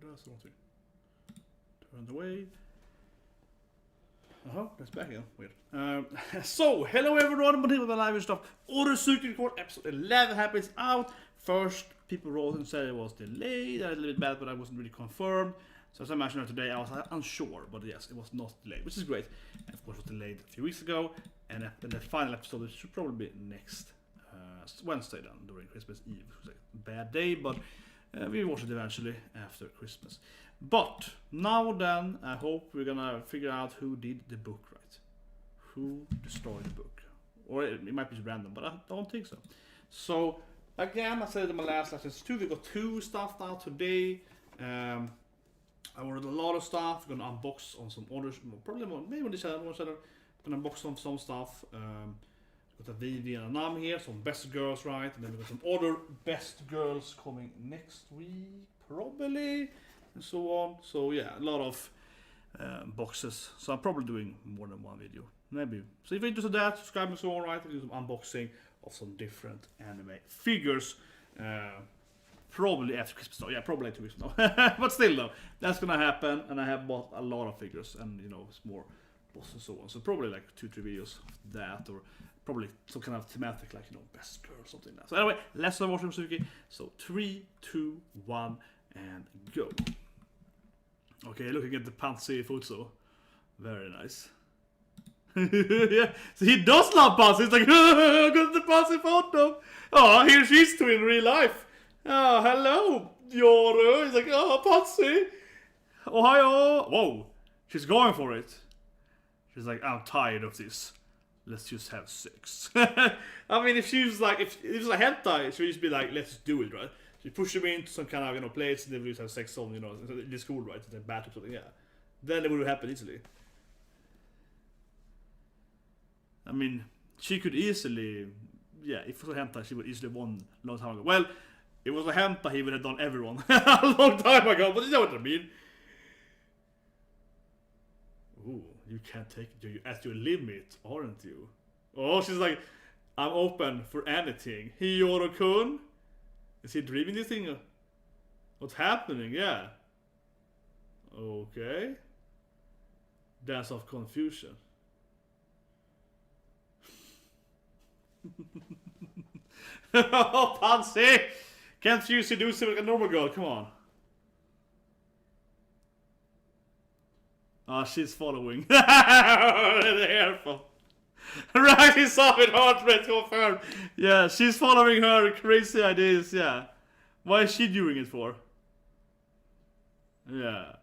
that's not turned away. That's back again. Weird. So, hello everyone, I'm here with the live stuff. Suki record episode 11 happens out. First, people wrote and said it was delayed. I was a little bit bad, but I wasn't really confirmed. So, as I mentioned today, I was unsure, but yes, it was not delayed, which is great. And of course, it was delayed a few weeks ago, and the final episode should probably be next Wednesday then, during Christmas Eve. It was a bad day, but we watch it eventually after Christmas. But now then, I hope we're gonna figure out who did the book right. Who destroyed the book. Or it might be random, but I don't think so. So, again, I said in my last lessons too, we got 2 stuff out today. I ordered a lot of stuff. We're gonna unbox on some orders, probably more, maybe on this channel, gonna unbox on some stuff. Got a Vivi and a Nam here, some best girls, right? And then we got some other best girls coming next week, probably. And so on. So yeah, a lot of boxes. So I'm probably doing more than one video, maybe. So if you're interested in that, subscribe and so on, right? I do some unboxing of some different anime figures. Probably after Christmas though. Yeah, probably 2 weeks from now. But still though, that's gonna happen. And I have bought a lot of figures, and you know, it's more boss and so on. So probably like 2-3 videos of that, or probably some kind of thematic, like, you know, best girl or something like that. So anyway, let's start watching Suki. So 3, 2, 1, and go. Okay, looking at the Pansy photo. Very nice. Yeah, so he does love Pansy. He's like, got the Pansy photo. Oh, here she's too in real life. Oh, hello, Yoru. He's like, oh, Pansy. Ohio. Whoa, she's going for it. She's like, I'm tired of this. Let's just have sex. I mean, if she was like, if it was a hentai, she would just be like, let's do it, right? You push them into some kind of, you know, place, and they would just have sex on, you know, in the school, right? In battle or something, yeah. Then it would happen easily. I mean, she could easily, yeah, if it was a hentai, she would easily won a long time ago. Well, it was a hentai, he would have done everyone a long time ago, but you know what I mean. Ooh, you can't take it at your limit, aren't you? Oh, she's like, I'm open for anything. Hiyoro-kun? Is he dreaming this thing? What's happening? Yeah. Okay. Dance of confusion. Oh, Pansy! Can't you seduce him like a normal girl? Come on. Oh, she's following. The airphone. Right, he saw it, heart rate confirmed. Yeah, she's following her crazy ideas, yeah. Why is she doing it for? Yeah.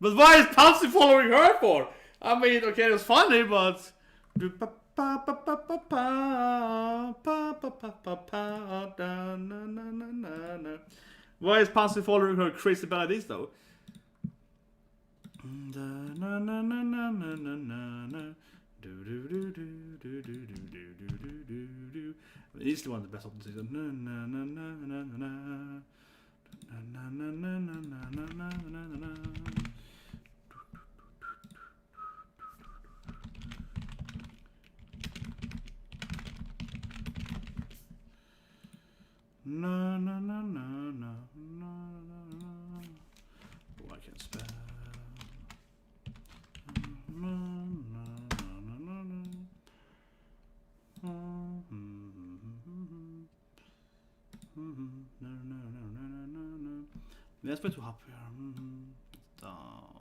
But why is Pansy following her for? I mean, okay, it was funny, but... Why is Pansy following her crazy bad ideas, though? Easily one of the best of the season. Oh, I can't spell. Let's play to up here. Down.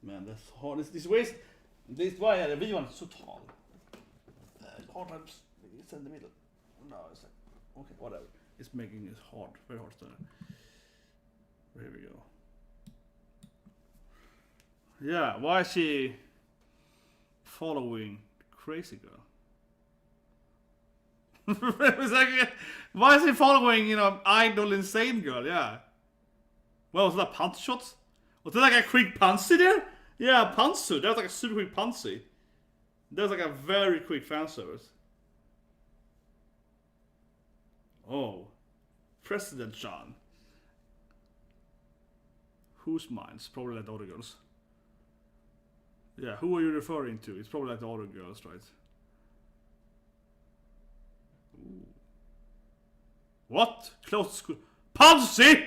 Man, that's hard. This waist. This why the video one is so tall. Hard times. It's in the middle. No, it's like okay, whatever. It's making it hard, very hard to. Here we go. Yeah, why is she following crazy girl? It's like, why is he following, you know, idol insane girl? Yeah. Well, was that punch shot? Was there like a quick Pansy there? Yeah, Pansy. That was like a super quick Pansy. That was like a very quick fan service. Oh. President John. Whose minds? Probably like the other girls. Yeah, who are you referring to? It's probably like the other girls, right? Ooh. What? Close school. Pansy!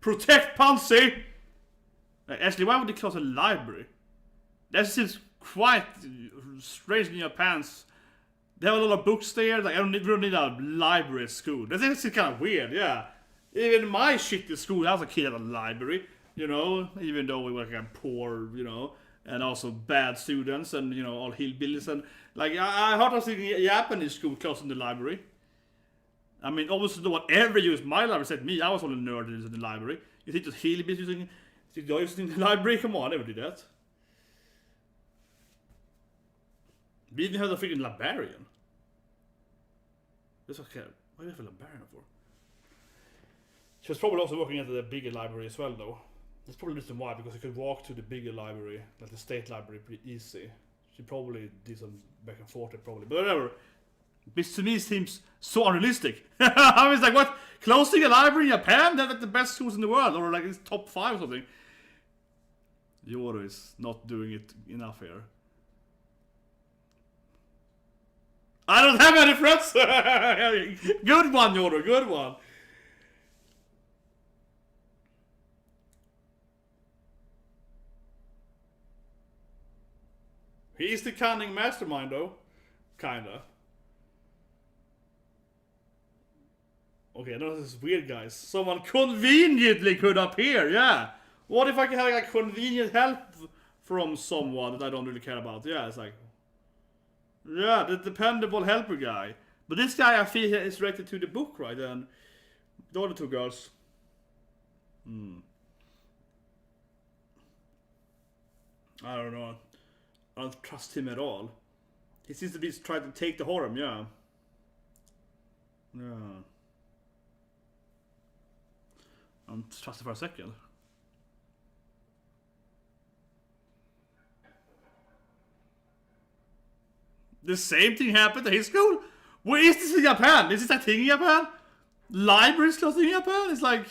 Protect Pansy! Actually, why would they close a library? That seems quite strange in your pants. They have a lot of books there. Like, I don't need a library at school. That's actually kind of weird, yeah. Even my shitty school, I was a kid at a library, you know, even though we were kind of poor, you know, and also bad students and, you know, all hillbillies. And, like, I heard of thinking Japanese school closing the library. I mean, obviously, no one ever used my library except me. I was all a nerd in the library. You think just hillbillies using the library? Come on, I never did that. We even had a freaking librarian. That's okay. What do you have a librarian for? She was probably also working at the bigger library as well, though. That's probably the reason why, because you could walk to the bigger library, like the state library, pretty easy. She probably did some back and forth, probably. But whatever. This to me seems so unrealistic. I was like, what? Closing a library in Japan? They're like the best schools in the world, or like it's top 5 or something. Yoru is not doing it enough here. I don't have any friends! Good one, Yoru, good one. He's the cunning mastermind, though. Kinda. Okay, I know this is weird, guys. Someone conveniently could appear, yeah. What if I can have like convenient help from someone that I don't really care about? Yeah, it's like... Yeah, the dependable helper guy. But this guy, I feel, is related to the book, right? And the other 2 girls. I don't know. I don't trust him at all. He seems to be trying to take the harem, yeah. Yeah. I don't trust him for a second. The same thing happened at his school? Where is this in Japan? Is this a thing in Japan? Libraries closing in Japan? It's like...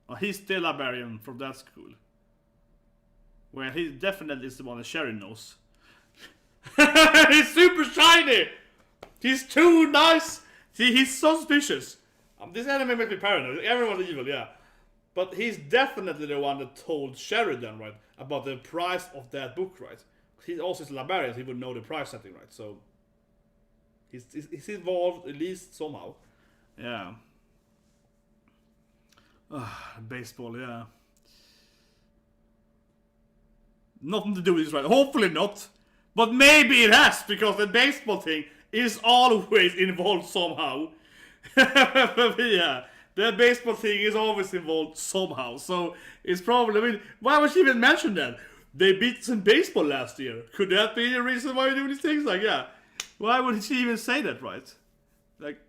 Oh, he's the librarian from that school. Well, he definitely is the one that Sherry knows. He's super shiny! He's too nice! See, he's so suspicious. This anime makes me paranoid. Everyone's evil, yeah. But he's definitely the one that told Sheridan, right, about the price of that book, right? He also is a librarian, so he would know the price setting, right? So he's involved at least somehow. Yeah. Baseball, yeah. Nothing to do with this, right? Hopefully not. But maybe it has, because the baseball thing is always involved somehow. Yeah. The baseball thing is always involved somehow. So it's probably, I mean, why would she even mention that? They beat some baseball last year. Could that be the reason why we do these things? Like, yeah. Why would she even say that, right? Like,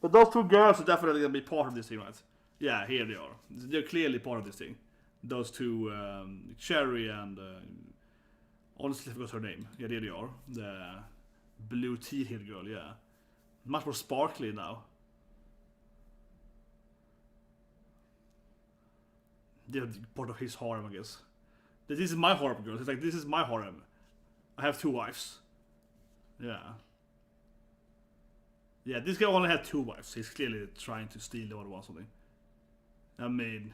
but those 2 girls are definitely gonna be part of this thing, right? Yeah, here they are. They're clearly part of this thing. Those 2, Cherry and, honestly I forgot her name. Yeah, there they are. The blue tea-haired girl, yeah. Much more sparkly now. They're part of his harem, I guess. This is my harem, girls. It's like, this is my harem. I have 2 wives. Yeah. Yeah, this guy only had 2 wives. He's clearly trying to steal the other one or something. I mean...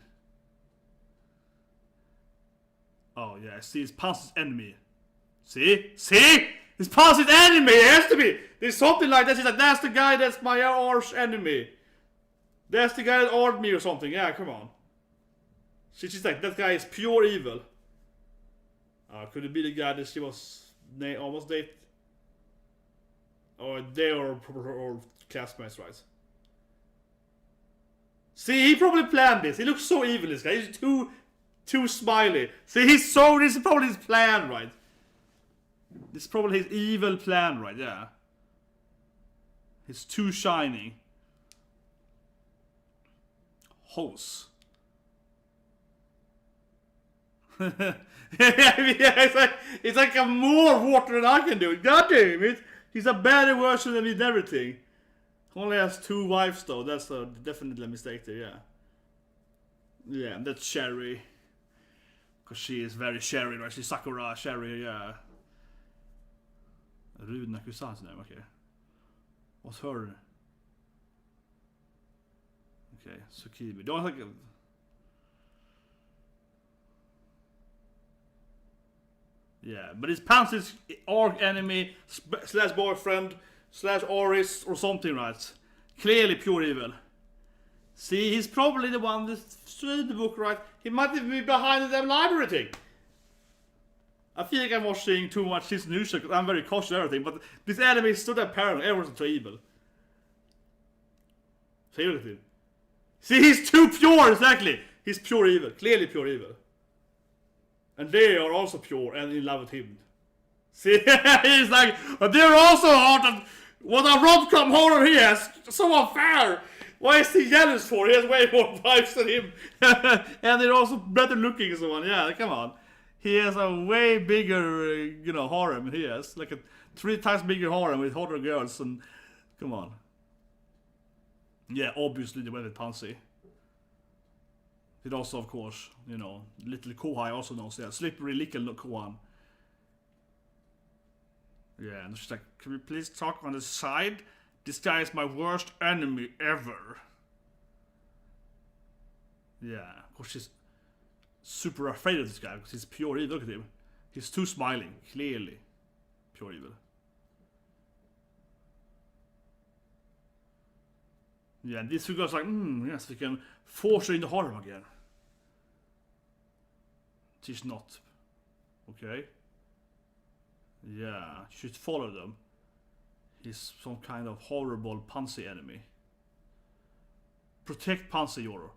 Oh, yeah, see, it's Pansy's enemy. See? See? It's Pansy's enemy! It has to be! There's something like that. She's like, that's the guy that's my arch enemy. That's the guy that ordered me or something. Yeah, come on. She's like, that guy is pure evil. Could it be the guy that she was almost dating? Or they are classmates, right? See, he probably planned this. He looks so evil, this guy. He's too smiley. See, this is probably his plan, right? This is probably his evil plan, right? Yeah. He's too shiny. Hose. Yeah, it's like a more water than I can do. God damn it! He's a better version than me and everything. Only has 2 wives though. That's definitely a mistake there. Yeah. Yeah, that's Sherry. Because she is very Sherry, right? She's Sakura, Sherry, yeah. Runa Kusan's name, okay. What's her? Okay, Suki. Don't think. Yeah, but it's Pansy's arch enemy slash boyfriend slash Oris or something, right? Clearly pure evil. See, he's probably the one that's read the book, right? He might even be behind the damn library thing. I feel like I'm watching too much his news because I'm very cautious of everything, but this enemy is so damn paranoid, everyone's so evil. See, look at him. See, he's too pure, exactly. He's pure evil, clearly pure evil. And they are also pure and in love with him. See, he's like, but they're also hot. What a rom-com horror he has. So unfair. Why is he jealous for? He has way more vibes than him. And they're also better looking and so on. Yeah, come on. He has a way bigger, harem than he has. Like a 3 times bigger harem with hotter girls. And come on. Yeah, obviously they went with Pansy. It also, of course, little Kohai also knows. Yeah, slippery little Kohan. Yeah, and she's like, can we please talk on the side? This guy is my worst enemy ever. Yeah, of course she's super afraid of this guy because he's pure evil. Look at him. He's too smiling, clearly. Pure evil. Yeah, and these 2 girls are like, yes, we can force her in the harem again. She's not. Okay. Yeah, you should follow them. He's some kind of horrible Pansy enemy. Protect Pansy, Yoro.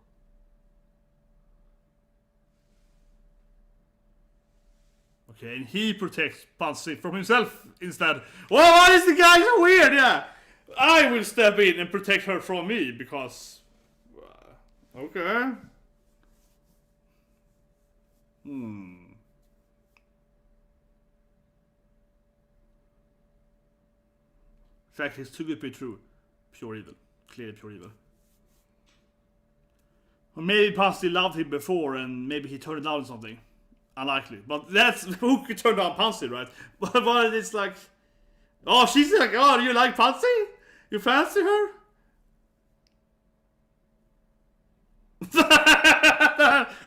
Okay, and he protects Pansy from himself instead. Well, why is the guy so weird? Yeah. I will step in and protect her from me because... okay. In fact, it's too good to be true. Pure evil. Clearly pure evil. Or maybe Pansy loved him before and maybe he turned it down or something. Unlikely. But that's who could turn down Pansy, right? But it's like... oh, she's like, oh, do you like Pansy? You fancy her?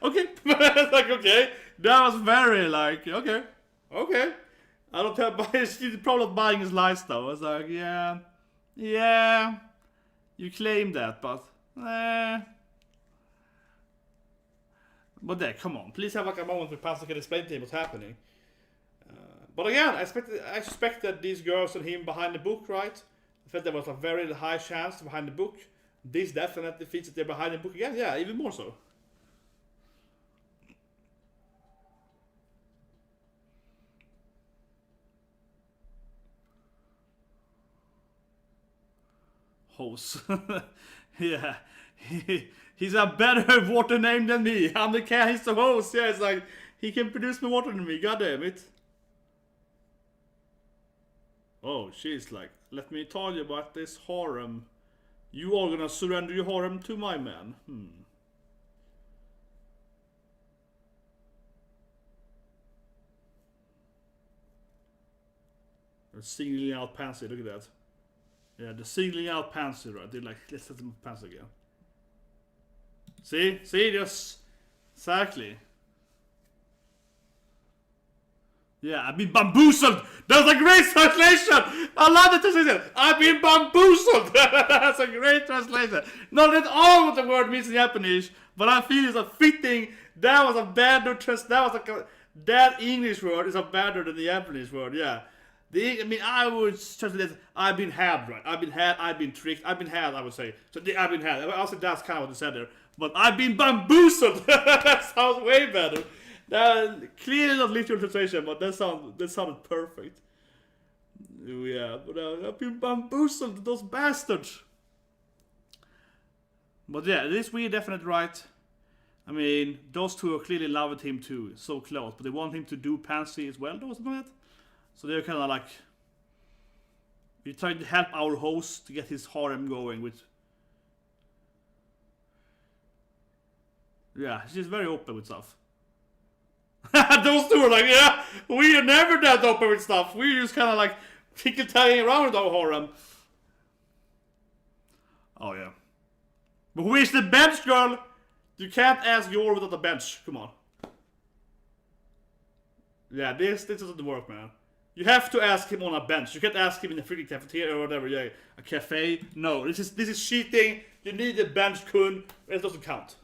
Okay. Like, okay. That was very like, okay. Okay. I don't tell, but she's probably not buying his lies though. I was like, yeah. You claim that, but But there, come on. Please have like a moment where Pansy can explain to him what's happening. But again, I suspect that these girls and him behind the book, right? I felt there was a very high chance behind the book. This definitely fits that they're behind the book again. Yeah, even more so. Hose. Yeah. He's a better water name than me. I'm the cat, he's the hose. Yeah, it's like, he can produce more water than me. God damn it. Oh, she's like, let me tell you about this harem. You are gonna surrender your harem to my man. They're singling out Pansy, look at that. Yeah, they're singling out Pansy, right? They're like, let's set them up Pansy again. See? Just exactly. Yeah, I've been bamboozled. That's a great translation. I love the translation. I've been bamboozled. That's a great translation. Not at all what the word means in Japanese, but I feel it's a fitting. That was a better that English word is a better than the Japanese word. Yeah. I would translate it. I've been had, right? I've been had. I've been tricked. I've been had. I would say. So I've been had. I'll say that's kind of what they said there. But I've been bamboozled. That sounds way better. Clearly not literal translation, but that sounded perfect. Yeah, but I've been bamboozled, those bastards. But yeah, this we're definitely right. I mean, those two are clearly in love with him too, so close. But they want him to do Pansy as well, though, isn't it? So they're kind of like, we're trying to help our host to get his harem going with. Yeah, she's very open with stuff. Those two are like, yeah, we are never that open with stuff. We're just kind of like tickle-tagging around with our harem. Oh, yeah. But who is the bench, girl? You can't ask Yor without the bench. Come on. Yeah, this doesn't work, man. You have to ask him on a bench. You can't ask him in a freaking cafeteria or whatever. Yeah, a cafe. No, this is cheating. You need a bench, kun. It doesn't count.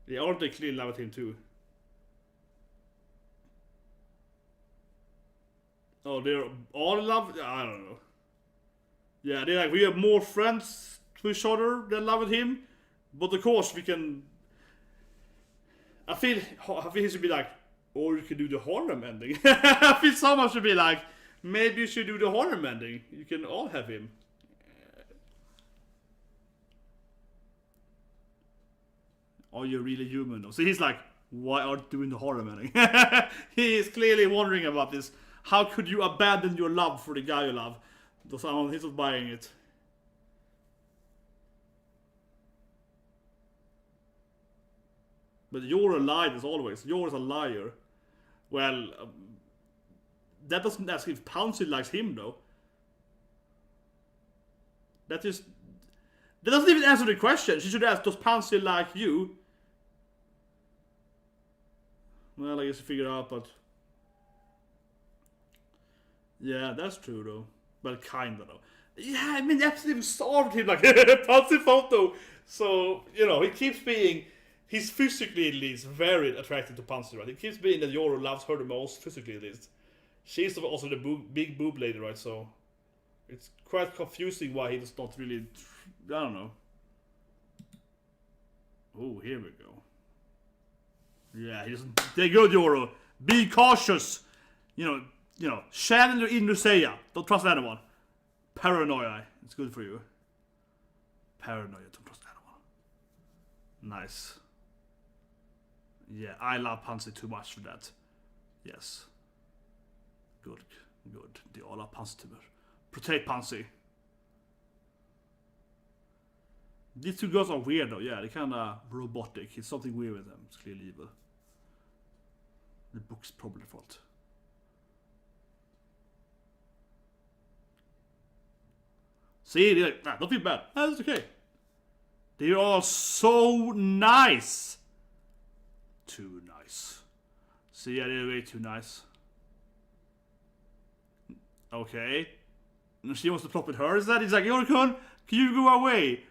Yeah, aren't they clearly in love with him too? Oh, they're all in love? I don't know. Yeah, they're like, we have more friends to each other than love with him. But of course, we can... I feel he should be like, or you could do the harem ending. I feel someone should be like, maybe you should do the harem ending. You can all have him. Are you really human though? So he's like, why aren't you doing the harem ending? He is clearly wondering about this. How could you abandon your love for the guy you love? So he's not buying it. But you're a liar as always. You're a liar. Well, that doesn't ask if Pansy likes him though. That doesn't even answer the question. She should ask, does Pansy like you? Well, I guess you figure out, but... Yeah, that's true though. Well, kinda though. Yeah, I mean, the episode even started him like, Pansy photo. So, you know, he keeps being... He's physically at least very attracted to Pansy, right? It keeps being that Yoru loves her the most, physically at least. She's also the big boob lady, right? So it's quite confusing why he does not really... I don't know. Oh, here we go. Yeah, he doesn't... They're good, Yoru. Be cautious. You know, Shannon or Indusea. Don't trust anyone. Paranoia. It's good for you. Paranoia. Don't trust anyone. Nice. Yeah, I love Pansy too much for that. Yes. Good. They all love Pansy too much. Protect Pansy. These two girls are weird though. Yeah, they're kinda robotic. It's something weird with them. It's clearly evil. The book's probably fault. See, they're like, nah, don't feel bad. Nah, that's okay. They're all so nice. Too nice. See, yeah, they're way too nice. Okay. And she wants to plot with her, is that? He's like, Yorikun, can you go away?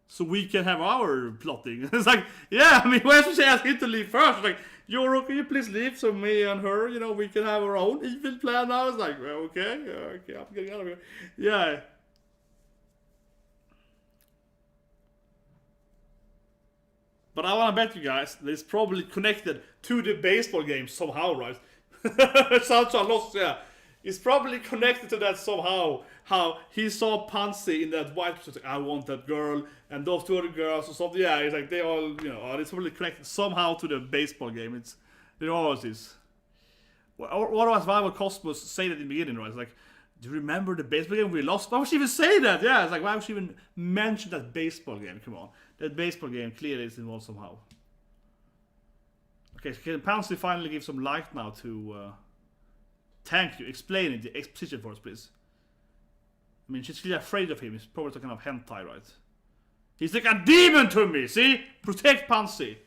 So we can have our plotting. It's like, yeah, I mean, why should she ask him to leave first? Like, Yoro, can you please leave so me and her, you know, we can have our own evil plan now? It's like, well, okay, I'm getting out of here. Yeah. But I want to bet you guys that it's probably connected to the baseball game somehow, right? Sounds so lost, yeah. It's probably connected to that somehow. How he saw Pansy in that white shirt, like, I want that girl, and those two other girls or something. Yeah, it's like they all, you know, it's probably connected somehow to the baseball game. There always is. What was why would Cosmos say that in the beginning, right? It's like, do you remember the baseball game we lost? Why would she even say that? Yeah, it's like, why would she even mention that baseball game? Come on. That baseball game clearly is involved somehow. Okay, so can Pansy finally give some light now to... Thank you. Explain it, the exposition for us, please. I mean, she's really afraid of him. He's probably some kind of hentai, right? He's like a demon to me, see? Protect Pansy.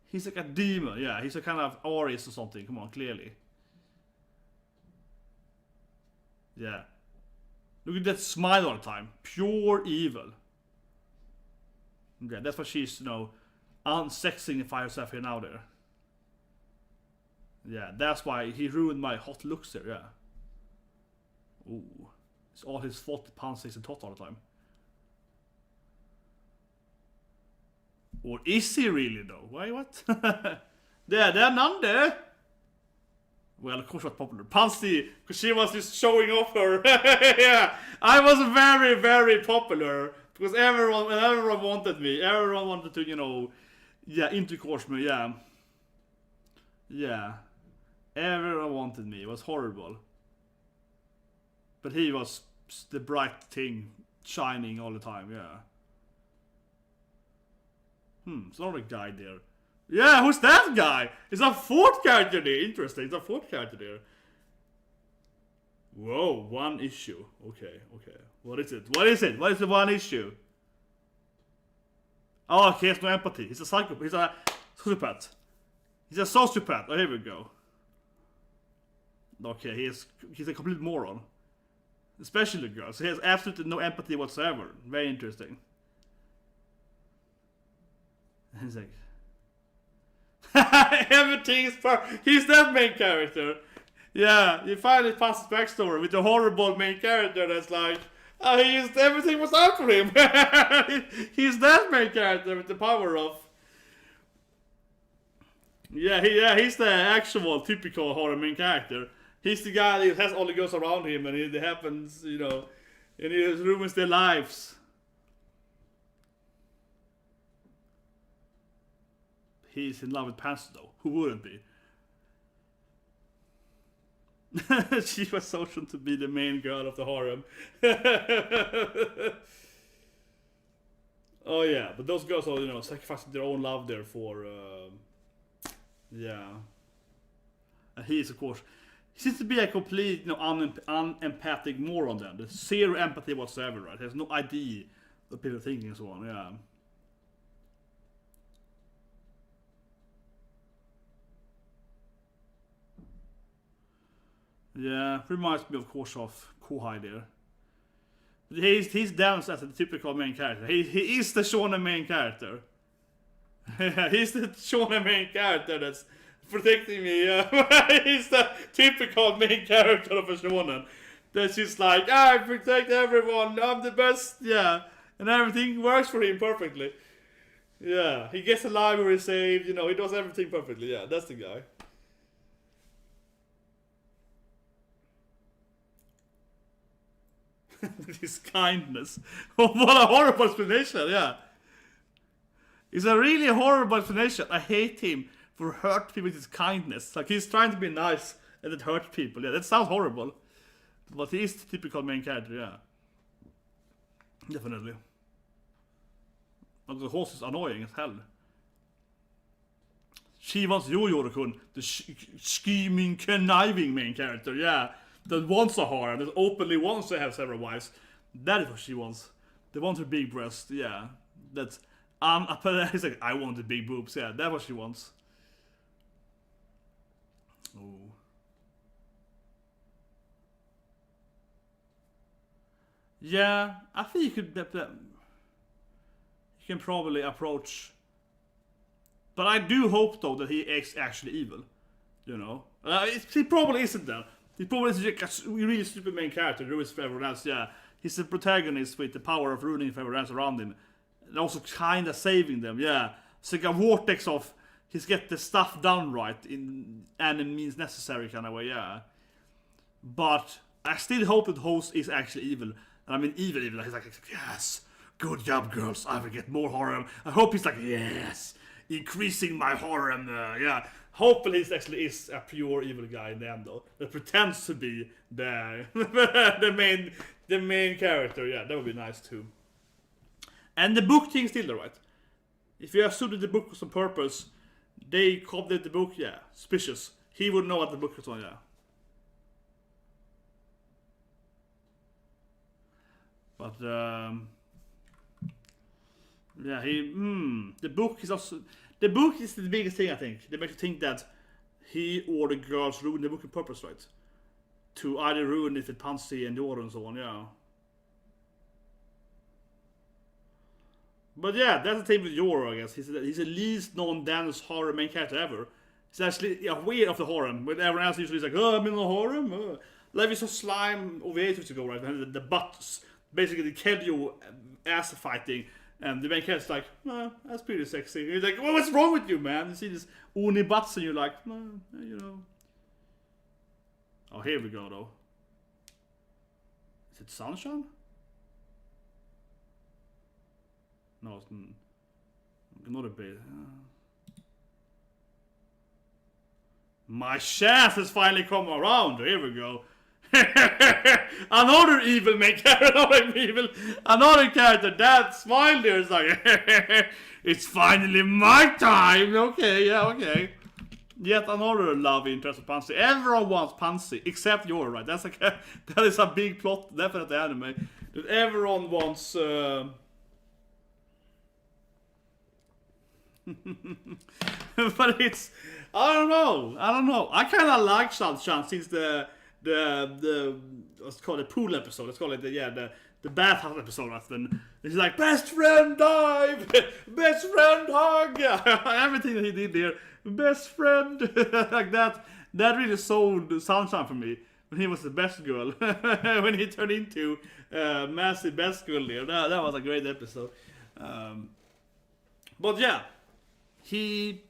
He's like a demon, yeah. He's a kind of Aries or something. Come on, clearly. Yeah. Look at that smile all the time. Pure evil. Okay, that's why she's, you know, unsexify herself here now there. Yeah, that's why he ruined my hot looks there, yeah. Ooh. It's all his fault that Pansy isn't hot all the time. Or is he really though? Why, what? There, none there. Well, of course not popular. Pansy, because she was just showing off her. Yeah, I was very, very popular. Because everyone wanted me. Everyone wanted to, you know, intercourse me, Yeah. Everyone wanted me. It was horrible. But he was the bright thing, shining all the time, It's another guy there. Yeah, who's that guy? It's a fourth character there. Interesting, it's a fourth character there. Whoa, one issue. Okay. What is it? What is the one issue? Oh, he has no empathy. He's a psychopath. He's a sociopath. He's a sociopath. Oh, here we go. Okay, he's a complete moron. Especially the girl. So he has absolutely no empathy whatsoever. Very interesting. He's like... Everything is perfect. He's that main character. Yeah, you finally pass his backstory with the horrible main character that's like... everything was out for him. He's that main character with the power of... he's the actual typical horror main character. He's the guy that has all the girls around him and it happens, you know, and he ruins their lives. He's in love with Pansy though. Who wouldn't be? She was chosen to be the main girl of the harem. Oh yeah, but those girls are, you know, sacrificing their own love there for... And he is, of course... He seems to be a complete, you know, unempathic moron then. There's zero empathy whatsoever, right? He has no idea what people are thinking and so on, Yeah, reminds me, of course, of Kohai there. He's danced as a typical main character. He is the shonen main character. He's the shonen main character that's protecting me. He's the typical main character of a shonen. That's just like, I protect everyone. I'm the best. And everything works for him perfectly. He gets a library saved. You know, he does everything perfectly. That's the guy. With his kindness. What a horrible explanation, It's a really horrible explanation. I hate him for hurt people with his kindness. Like, he's trying to be nice and it hurts people. That sounds horrible. But he is the typical main character, Definitely. But the horse is annoying as hell. She wants Yoyo-kun, the scheming, conniving main character, that wants a harem, that openly wants to have several wives. That is what she wants. They want her big breast, That's he's like, I want the big boobs, that's what she wants. Oh. Yeah, I think you can probably approach. But I do hope though that he is actually evil. You know, he probably isn't that. He probably is just a really stupid main character who ruins for everyone else. He's the protagonist with the power of ruining for everyone else around him, and also kinda saving them. It's like a vortex of he's get the stuff done right in any means necessary kind of way. But I still hope that the host is actually evil. And I mean evil. He's like, yes, good job, girls. I will get more harem. I hope he's like, yes, increasing my harem. Hopefully he actually is a pure evil guy in the end, though. That pretends to be the the main character. That would be nice too. And the book thing still, right? If you assume that the book was on purpose, they copied the book. Suspicious. He would know what the book was on. But the book is also... The book is the biggest thing, I think. They make you think that he or the girls ruined the book on purpose, right? To either ruin it with Pansy and Dora and so on, But that's the thing with Yoro, I guess. He's the least known dance horror main character ever. He's actually weird of the harem. When everyone else usually is like, I'm in the harem. Like it's a slime OVA to go, right? And the butts, basically the Kedio ass fighting. And the main character's like, that's pretty sexy. And you're like, well, what's wrong with you, man? You see this uni butts and you're like, you know. Oh, here we go, though. Is it Sunshine? No, it's not a bit. My chance has finally come around. Here we go. Another evil main character. Another character. That smile there is like, it's finally my time. Okay, yeah, okay. Yet another love interest of Pansy. Everyone wants Pansy, except you're right. That is a big plot, definitely anime. That everyone wants. But it's, I don't know. I kind of like Shan since the what's called the pool episode. Let's call it the bathhouse episode. Then it's like best friend dive, best friend hug. Everything that he did there, best friend like that. That really sold Sunshine for me when he was the best girl. When he turned into massive best girl there. That was a great episode. But yeah. He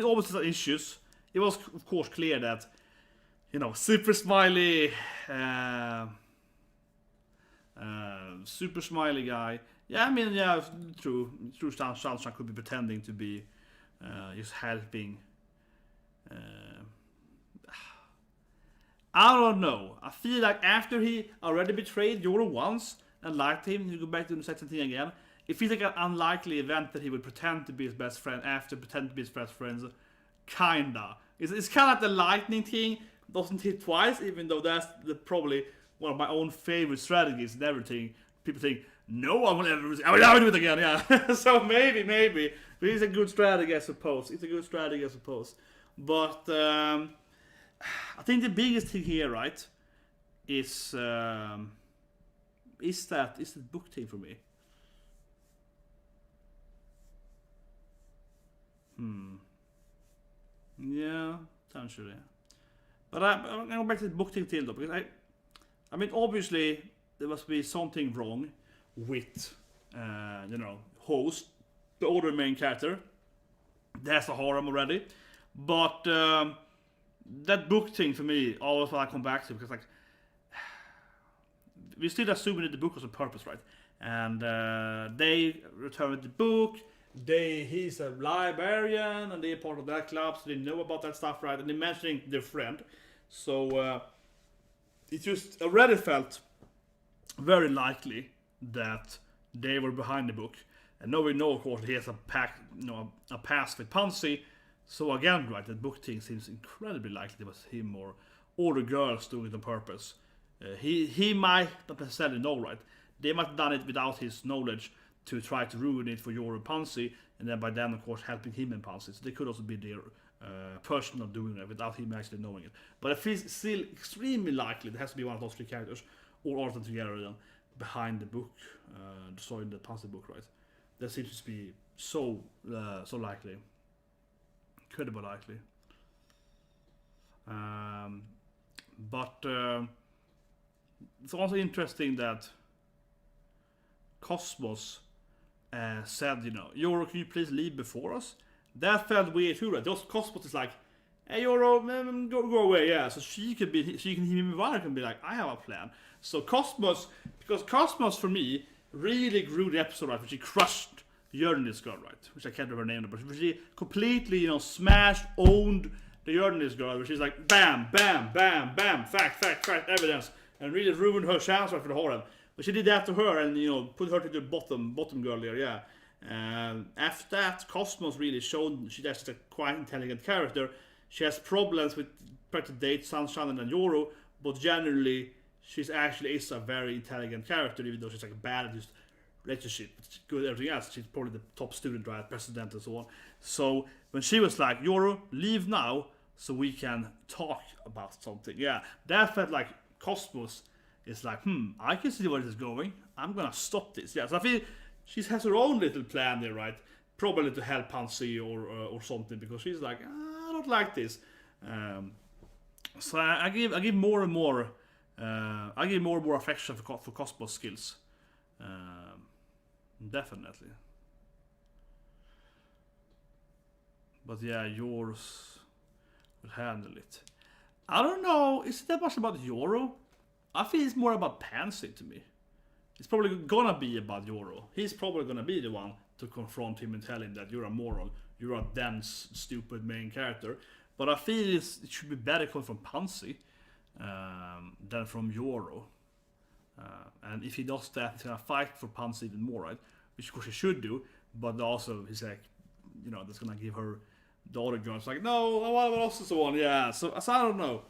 always had issues. It was of course clear that, super smiley guy. Yeah, I mean, yeah, true. Sunshine could be pretending to be just helping. I don't know. I feel like after he already betrayed Yoro once and liked him, he go back to the second thing again. It feels like an unlikely event that he would pretend to be his best friend after pretending to be his best friends. Kinda. It's kind of like the lightning thing. Doesn't hit twice, even though that's probably one of my own favorite strategies and everything. People think, no, I will never do it again, yeah. So maybe. But it's a good strategy, I suppose. But I think the biggest thing here, right, is the book thing for me. Yeah, potentially. But I'm going to go back to the book thing till though, because I mean, obviously there must be something wrong with, Host, the older main character. That's a harem already. But that book thing for me, always what I come back to, because like we still assuming that the book was on purpose, right? And they returned the book. He's a librarian and they're part of that club, so they know about that stuff, right? And they're mentioning their friend. So it just already felt very likely that they were behind the book. And now we know, of course, he has a past with Pansy. So again, right, that book thing seems incredibly likely it was him or the girls doing it on purpose. He might not necessarily know, right? They might have done it without his knowledge, to try to ruin it for Yoro and Pansy, and then by then, of course, helping him and Pansy. So they could also be their person of doing it without him actually knowing it. But it feels still extremely likely there has to be one of those three characters, or all of them together, then, behind the book, destroying the Pansy book, right? That seems to be so likely. Incredibly likely. But it's also interesting that Cosmos said, Yoro, can you please leave before us? That felt weird too, right? Just Cosmos is like, hey Yoro, go away, yeah. So she can hear me and be like, I have a plan. So because Cosmos for me really grew the episode, right? When she crushed Journalist girl, right? Which I can't remember her name, but she completely, smashed, owned the Journalist girl, which is like bam, bam, bam, bam, fact, evidence, and really ruined her chance right for the harem. But she did that to her and, put her to the bottom girl there, yeah. After that, Cosmos really showed she's actually a quite intelligent character. She has problems with trying to date Sunshine and Yoro, but generally, she's actually is a very intelligent character, even though she's like bad at just relationship, good at everything else. She's probably the top student, right, president and so on. So when she was like, Yoro, leave now so we can talk about something. Yeah, that felt like Cosmos is like, I can see where this is going. I'm gonna stop this. Yeah, so I feel she has her own little plan there, right? Probably to help Pansy or something, because she's like, I don't like this. So I give more and more. I give more and more affection for Cosmos skills. Definitely. But yeah, yours will handle it. I don't know. Is it that much about Yoro? I feel it's more about Pansy to me. it's probably gonna be about Yoro. He's probably gonna be the one to confront him and tell him that you're a moron, you're a dense, stupid main character. But I feel it should be better coming from Pansy than from Yoro. And if he does that, he's gonna fight for Pansy even more, right? Which of course he should do, but also he's like, that's gonna give her the other girls like, no, I want also someone, yeah. So I don't know.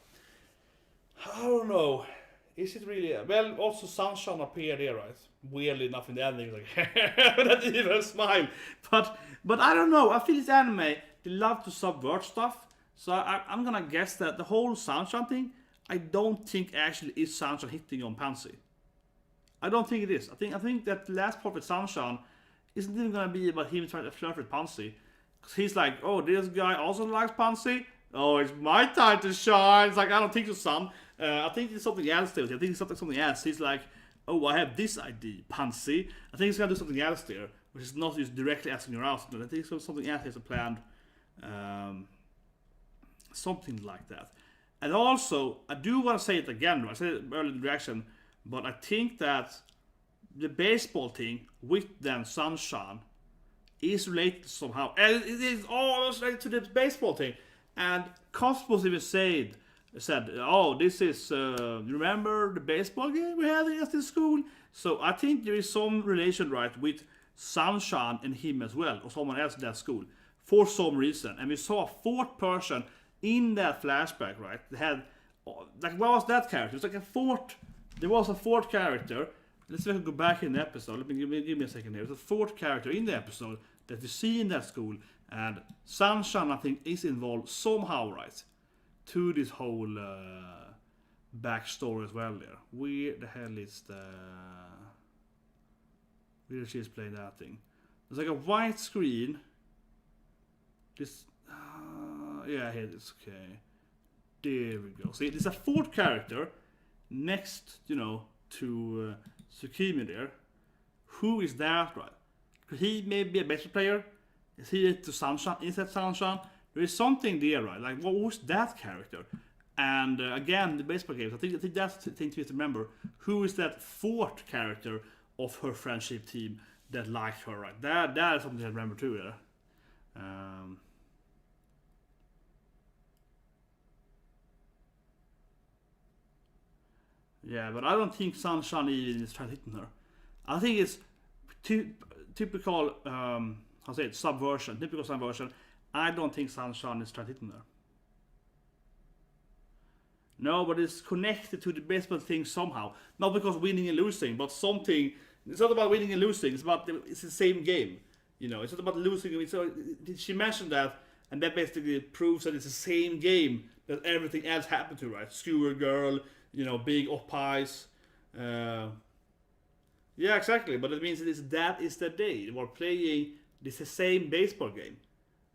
Is it really? Well, also Sunshine appeared here, right? Weirdly enough in the ending, like that evil smile. But I don't know. I feel this anime, they love to subvert stuff. So I'm gonna guess that the whole Sunshine thing, I don't think actually is Sunshine hitting on Pansy. I don't think it is. I think that the last part with Sunshine isn't even gonna be about him trying to flirt with Pansy. Cause he's like, oh, this guy also likes Pansy. Oh, it's my time to shine. It's like, I don't think so, son. I think it's something else there. I think it's something else. He's like, oh, I have this idea, Pansy. I think he's gonna do something else there, which is not just directly asking her out. I think it's something else he has planned. Something like that. And also, I do want to say it again. I said it earlier in the reaction, but I think that the baseball thing with then Sunshine is related somehow. And it is all related to the baseball thing. And Cosmos even said, oh, this is, remember the baseball game we had at this school? So I think there is some relation, right, with Sunshine and him as well, or someone else in that school, for some reason. And we saw a fourth person in that flashback, right? They had, like, what was that character? It's like there was a fourth character. Let's see if I can go back in the episode. Give me a second here. There's a fourth character in the episode that we see in that school. And Sunshine, I think, is involved somehow, right, to this whole backstory as well there. Where the hell is where she's playing that thing? There's like a white screen. This, yeah, here it is, okay. There we go. See, there's a fourth character next, to Suki there. Who is that, right? Could he maybe be a better player? Is he to Sunshine? Is that Sunshine? There is something there, right? Like, what was that character? And again, the baseball games, I think that's the thing to remember. Who is that fourth character of her friendship team that liked her, right? That is something to remember too, yeah. Yeah, but I don't think Sunshine even is trying to hit her. I think it's typical, subversion. Typical subversion. I don't think Sunshine is trying to hit her. No, but it's connected to the baseball thing somehow. Not because winning and losing, but something. It's not about winning and losing. It's the same game. It's not about losing. She mentioned that, and that basically proves that it's the same game that everything else happened to, right? Skewer girl, big up pies. Yeah, exactly. But it means that is the day we're playing. This the same baseball game.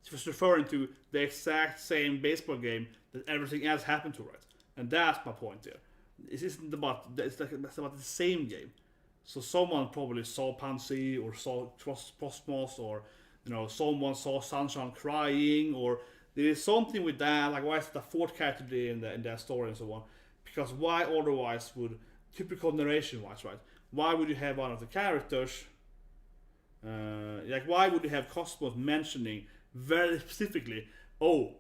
It's just referring to the exact same baseball game that everything else happened to, right? And that's my point there. It isn't about it's about the same game. So someone probably saw Pansy or saw Cosmos, or someone saw Sunshine crying, or there is something with that. Like, why is it the fourth character there in that story and so on? Because why otherwise would, typical narration wise, right? Why would you have one of the characters? Why would you have Cosmos mentioning very specifically, oh,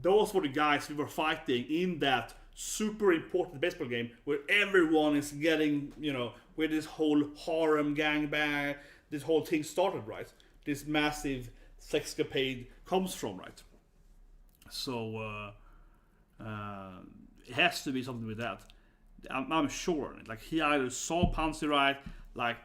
those were the guys we were fighting in that super important baseball game where everyone is getting, where this whole harem gangbang, this whole thing started, right? This massive sexcapade comes from, right? So it has to be something with that. I'm sure. Like, he either saw Pansy, right? Like,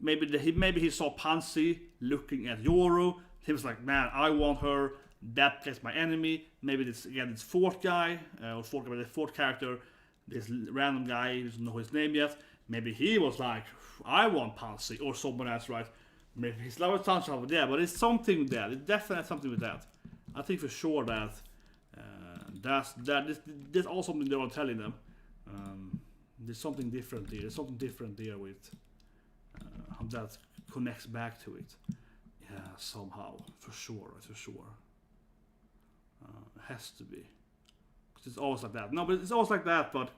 maybe he saw Pansy looking at Yoru. He was like, man, I want her. That gets my enemy. Maybe this fourth guy, the fourth character, this random guy who doesn't know his name yet. Maybe he was like, I want Pansy, or someone else, right? Maybe his love with Sunshine over there, but it's something with that. It's definitely something with that. I think for sure that that's all something they're telling them. There's something different there. There's something different there with how that connects back to it. Yeah, somehow, for sure. Has to be. Because it's always like that. No, but it's always like that, but...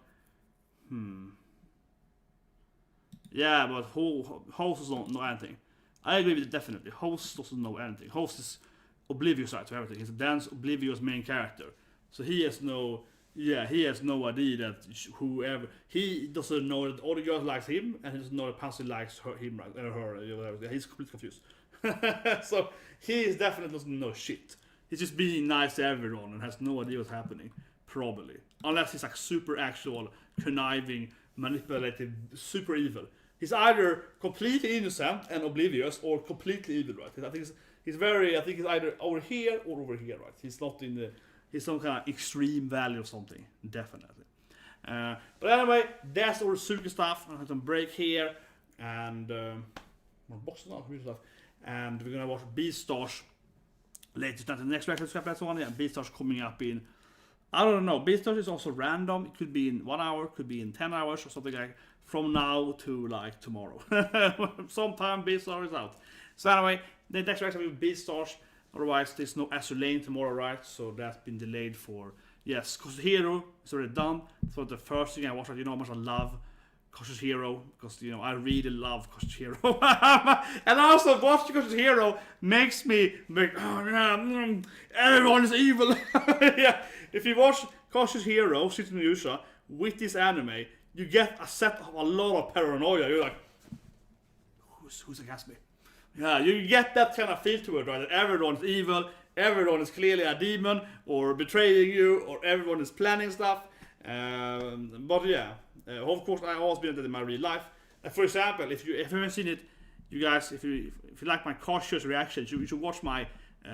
Yeah, but Host doesn't know anything. I agree with it definitely. Host doesn't know anything. Host is oblivious to everything. He's a dance oblivious main character. So he has no idea that whoever, he doesn't know that all the girls likes him, and he doesn't know that Pansy likes him, right, or her, whatever. He's completely confused. So he definitely doesn't know shit. He's just being nice to everyone and has no idea what's happening, probably. Unless he's like super actual, conniving, manipulative, super evil. He's either completely innocent and oblivious, or completely evil, right? I think he's either over here or over here, right? He's not in the, he's some kind of extreme value of something, definitely. But anyway, that's all the Suki stuff. I have some break here, and more boxes now, stuff. And we're gonna watch Beastars later tonight. The next record that's one. Yeah, Beastars coming up in, I don't know. Beastars is also random. It could be in 1 hour, could be in 10 hours or something like from now to like tomorrow. Sometime Beastars is out. So anyway, the next record will be Beastars. Otherwise, there's no Azure Lane tomorrow, right? So that's been delayed for, yes, Cautious Hero is already done. So the first thing I watched, you know how much I love Cautious Hero, because you know I really love Cautious Hero. And also watching Cautious Hero makes me like, oh yeah, everyone is evil. Yeah, if you watch Cautious Hero, Shizuno Yusha, with this anime, you get a set of a lot of paranoia. You're like, who's against me? Yeah, you get that kind of feel to it, right? That everyone's evil, everyone is clearly a demon, or betraying you, or everyone is planning stuff. But yeah, of course, I always been that in my real life. For example, if you haven't seen it, you guys, if you like my cautious reactions, you should watch my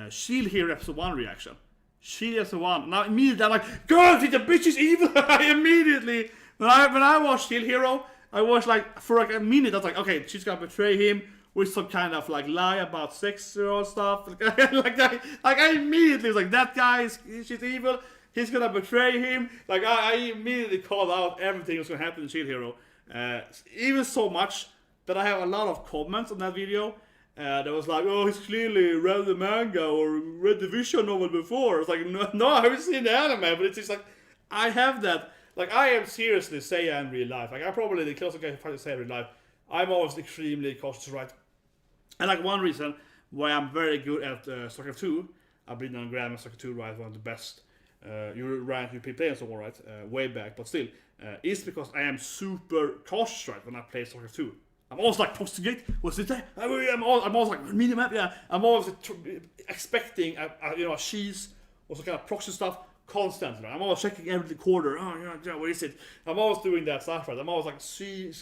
Shield Hero episode 1 reaction. Shield episode 1. Now immediately I'm like, girls, the bitch is evil. I immediately, when I watched Shield Hero, I was like, for like a minute, I was like, okay, she's gonna betray him with some kind of like lie about sex or stuff. I immediately was like, that guy she's evil. He's gonna betray him. Like I immediately called out everything that's gonna happen in Shield Hero. Even so much that I have a lot of comments on that video. That was like, oh, he's clearly read the manga or read the visual novel before. It's like, no, I haven't seen the anime, but it's just like, I have that. Like I am seriously Seiya in real life. Like I probably the closest guy to Seiya in real life. I'm always extremely cautious, right? And like one reason why I'm very good at StarCraft 2, I've been on Grandmaster StarCraft 2, right? One of the best. You play and so on, right? Way back, but still, is because I am super cautious, right? When I play StarCraft 2, I'm always like, postigate, what's it there? I'm always like, minimap, yeah. I'm always expecting a cheese or some kind of proxy stuff constantly. Right? I'm always checking every quarter. Oh yeah, what is it? I'm always doing that stuff, right? I'm always like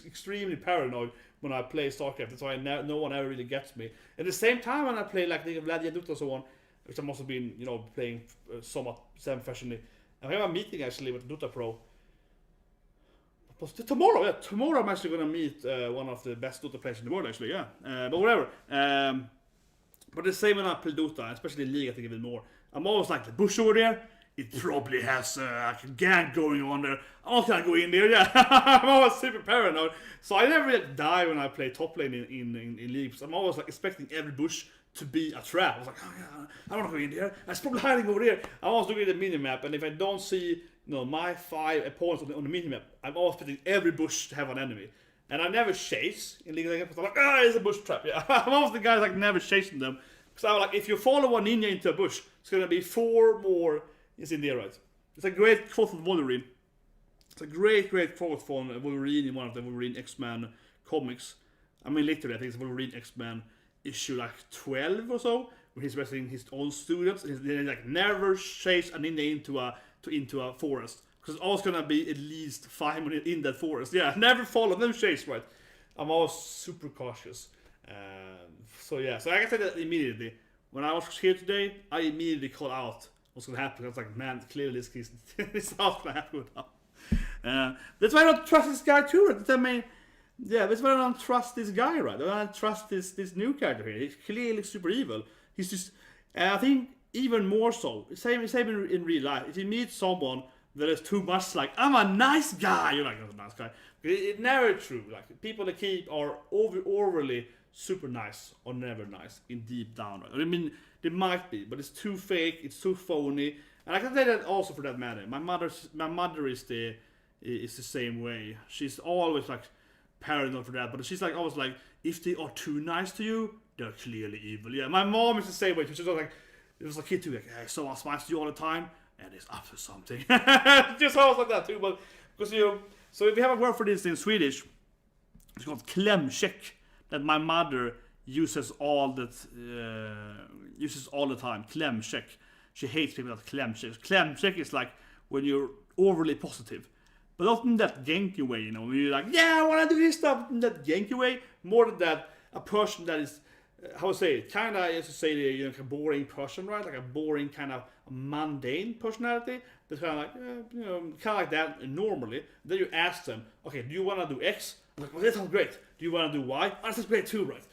extremely paranoid when I play StarCraft. That's why no one ever really gets me. At the same time, when I play like the Vladia Dota and so on, which I'm also been, playing somewhat semi-professionally. I have a meeting actually with Dota Pro. Tomorrow I'm actually gonna meet one of the best Dota players in the world actually, yeah. But whatever. But the same when I play Dota, especially League I think even more. I'm always like, the bush over there, it probably has a gang going on there. I'm not gonna go in there, yeah. I'm always super paranoid. So I never really die when I play top lane in League. I'm always like expecting every bush to be a trap. I was like, oh yeah, I don't want to go in there. It's probably hiding over there. I'm always looking at the minimap, and if I don't see my 5 opponents on the minimap, I'm always expecting every bush to have an enemy. And I never chase in League of Legends. I'm like, it's a bush trap. Yeah, I'm always the guy like never chasing them. Because I'm like, if you follow one ninja into a bush, it's gonna be 4 more is in there, right? It's a great quote from Wolverine. It's a great quote from Wolverine in one of the Wolverine X-Men comics. I mean, literally, I think it's Wolverine X-Men issue like 12 or so, where he's wrestling his own students, and they like never chase a ninja into a forest, because it's always gonna be at least 5 minutes in that forest. Yeah, never follow, never chase, right? I'm always super cautious. So I can say that immediately. When I was here today, I immediately called out what's gonna happen. I was like, man, clearly this is not gonna happen now. That's why I don't trust this guy too. Right? I mean, yeah, that's why I don't trust this guy, right? I don't trust this new character here. He's clearly super evil. He's just, I think even more so. Same in real life. If you meet someone that is too much like, I'm a nice guy, you're like, I'm a nice guy. It's never true. Like people that keep are overly super nice or never nice in deep down. Right? I mean, they might be, but it's too fake. It's too phony. And I can say that also for that matter. My mother is the same way. She's always like paranoid for that. But she's like always like, if they are too nice to you, they're clearly evil. Yeah, my mom is the same way. She's like, it was a kid too. Like, hey, someone smiles to you all the time, and it's up to something. Just always like that too. But because so if we have a word for this in Swedish, it's called klämkäck. That my mother uses all the time. Klämkäck. She hates people that klämkäck. Klämkäck is like when you're overly positive, but not in that Genki way. When you're like, yeah, I want to do this stuff in that Genki way. More than that, a person that is, how to say it, kind of, as to say, like a boring person, right? Like a boring kind of mundane personality. That's kind of like, kind of like that normally. Then you ask them, okay, do you want to do X? I'm like, well, that sounds great. Do you want to do Y? Oh, that sounds great too, right?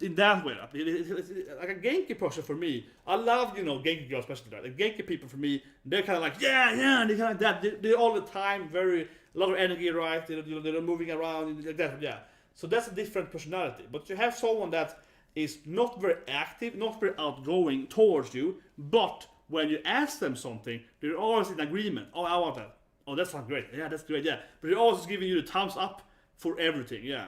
In that way, it's like a Genki person for me. I love, Genki girls, especially that. Like Genki people for me, they're kind of like, yeah, they're kind of like that. They're all the time a lot of energy, right? They're moving around, like that, yeah. So that's a different personality. But you have someone that is not very active, not very outgoing towards you, but when you ask them something, they're always in agreement. Oh, I want that. Oh, that sounds great. Yeah, that's great, yeah. But they're always giving you the thumbs up for everything, yeah.